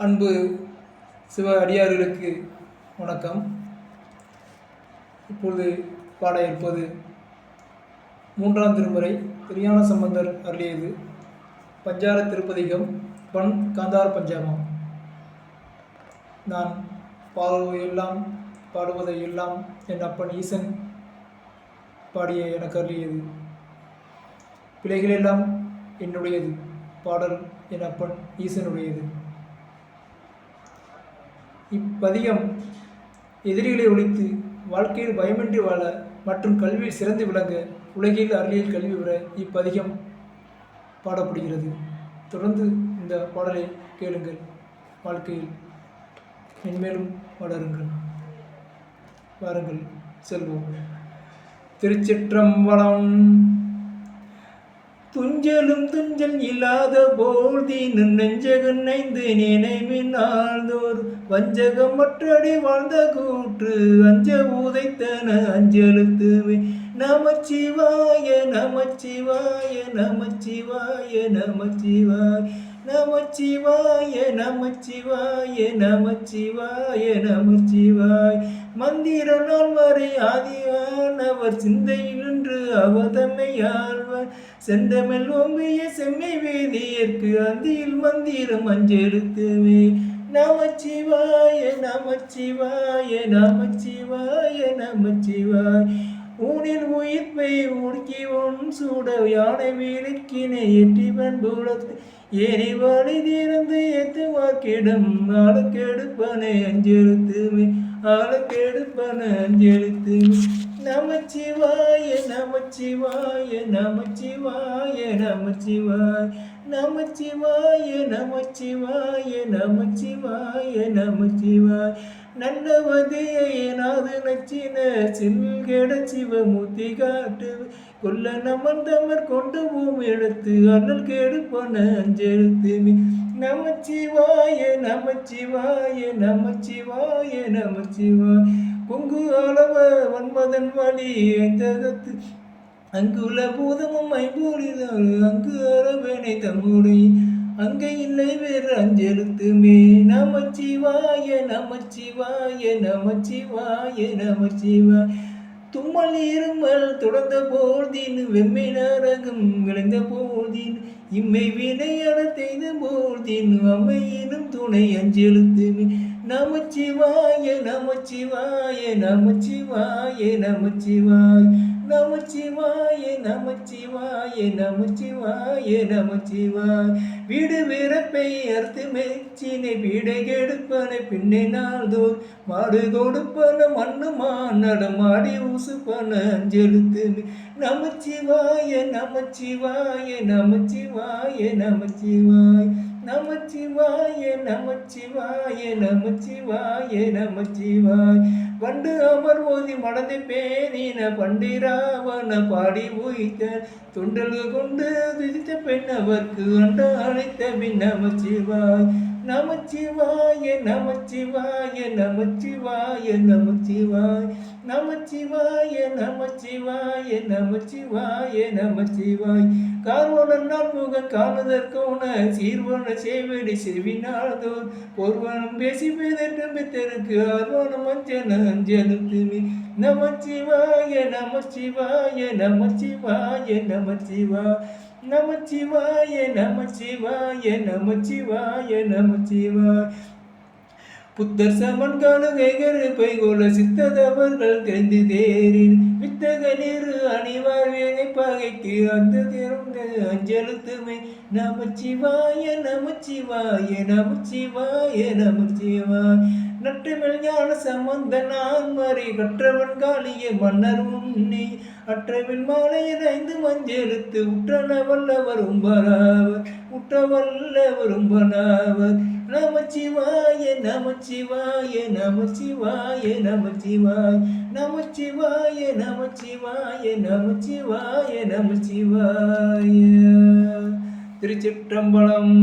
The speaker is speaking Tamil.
அன்பு சிவ அடியார்களுக்கு வணக்கம். இப்பொழுது பாட இருப்பது 3ஆம் திருமுறை திருஞான சம்பந்தர் அருளியது பஞ்சார திருப்பதிகம் பண் காந்தார பஞ்சாமம். நான் பாடுவதை எல்லாம் என் அப்பன் ஈசன் பாடிய எனக்கு அருளியது. பிழைகளெல்லாம் என்னுடையது, பாடல் என் அப்பன் ஈசனுடையது. இப்பதிகம் எதிரிகளை ஒழித்து வாழ்க்கையில் பயமின்றி வாழ மற்றும் கல்வியில் சிறந்து விளங்க உலகில் அறிவியல் கல்வி பெற இப்பதிகம் பாடப்படுகிறது. தொடர்ந்து இந்த பாடலை கேளுங்கள், வாழ்க்கையில் மென்மேலும் வளருங்கள். வாருங்கள் செல்வோம். திருச்சிற்றம்பலம். துஞ்சலும் துஞ்சல் இல்லாத போதி நெஞ்சகன் ஐந்து நினைவினால்தோர் வஞ்சகம் மற்றடி வாழ்ந்த கூற்று அஞ்ச உதைத்தன அஞ்சலுத்துவே. நமச்சிவாய நமச்சிவாய நமச்சிவாய நமச்சிவாய நமச்சிவாய நமச்சிவாய நமச்சிவாய நமச்சிவாய். மந்திர நாள் வரை ஆதியானவர் சிந்தையில் நின்று அவதமை ஆழ்வார் செந்தமிழ் ஓம்பிய செம்மை வேதியற்கு அந்தியில் மந்திரம் அஞ்செழுத்துவே. நமச்சிவாய நமச்சிவாய நமச்சிவாய நமச்சிவாய். ஊனில் உயிர்ப்பை உடுக்கி ஒன் சூட யானை வீழுக்கினை ஏற்றி பண்புலத்து ஏனை வாழை தீர்ந்து ஏத்துவார்க்கிடம் ஆளுக்கெடுப்பனை அஞ்செழுத்துமே ஆளுக்கெடுப்பன அஞ்செழுத்துமே. நமச்சிவாய நமச்சிவாய நமச்சிவாய நமச்சிவாய் நமச்சிவாய நமச்சிவாய நமச்சிவாய நமச்சிவாய். நல்லவதையை நாது நச்சின சில்கெட சிவமூர்த்தி காட்டு கொல்ல நமந்தமர் கொண்டு பூம் எடுத்து அண்ணல் கெடுப்பன அஞ்செழுத்துமே. நமச்சிவாய நமச்சிவாய நமச்சிவாய நமச்சிவாய். பொங்கு அளவ வன்மதன் வழி ஐந்தகத்து அங்குள்ள பூதமும் ஐம்பூரிதால் அங்கு அரவனை தம்முடை அங்கே இல்லை வேறு அஞ்செழுத்துமே. நமச்சிவாய நமச்சிவாய நமச்சிவாய நமச்சிவாய். தும்மல் இருமல் தொடர்ந்த போர்தீன் வெம்மை நரகம் விளைந்த போர்தீன் இம்மை வினையட செய்த போர்தீன் அம்மையினும் துணை அஞ்செழுத்துமே. நமச்சிவாய நமச்சிவாய நமச்சிவாய நமச்சிவாய் நமச்சிவாய நமச்சிவாய நமச்சிவாய நமச்சிவாய். வீடு விறப்பை அறுத்து மெச்சினை வீடை கெடுப்பன பின்னை நாள்தோர் மாடு கொடுப்பன மண்ணு மாநடம் மாடி ஊசுப்பன அஞ்செழுத்துமே. நமச்சிவாய நமச்சிவாய நமச்சிவாய நமச்சிவாய் நமச்சிவாய நமச்சிவாய நமச்சிவாய நமச்சிவாய். பண்டு அமர் ஓதி மனதை பேரின பண்டிராவன பாடி உயித்த தொண்டல்கள் கொண்டு துதித்த பெண்ணவர்க்கு அண்ட அழைத்த பின் நமச்சிவாய் நமச்சிவாய நமச்சிவாய நமச்சிவாய நமச்சிவாய் நமச்சிவாய நமச்சிவாய நமச்சிவாய நமச்சிவாய். கார்வனன் நான்முகன் காணுதற்கோன சீர்வன சேவடி செவினாதோர் ஒருவனும் பேசி பேதற்றும் பித்தருக்கு ஆர்வனம் அஞ்சன அஞ்சலுத்துமே. நமச்சிவாய நமச்சிவாய நமச்சிவாய நமச்சிவாய் நமச்சிவாய நமச்சிவாய நமச்சிவாய நமச்சிவாய். புத்தர் சமன் காலுகைகள் பைகோல சித்ததவர்கள் தெரிந்து தேரின் வித்தக நீரு அணிவார் வேலை பகைக்கு அந்த திறந்த அஞ்சலுத்துமை. நமச்சிவாய நமச்சிவாய நமச்சிவாய நமச்சிவாய். நற்றமிழ் ஞான சம்பந்த நான் மறி கற்றவன் காளிய மன்னர் உன்னி அற்றமிழ் மாலையில் ஐந்து மஞ்செழுத்து உற்றன வல்லவரும் பராவர் உற்றவல்லவரும் பராவர். நமச்சிவாய நமச்சிவாய நமச்சிவாய நமச்சிவாய் நமச்சிவாய நமச்சிவாய நமச்சிவாய நமச்சிவாய. திருச்சிற்றம்பலம்.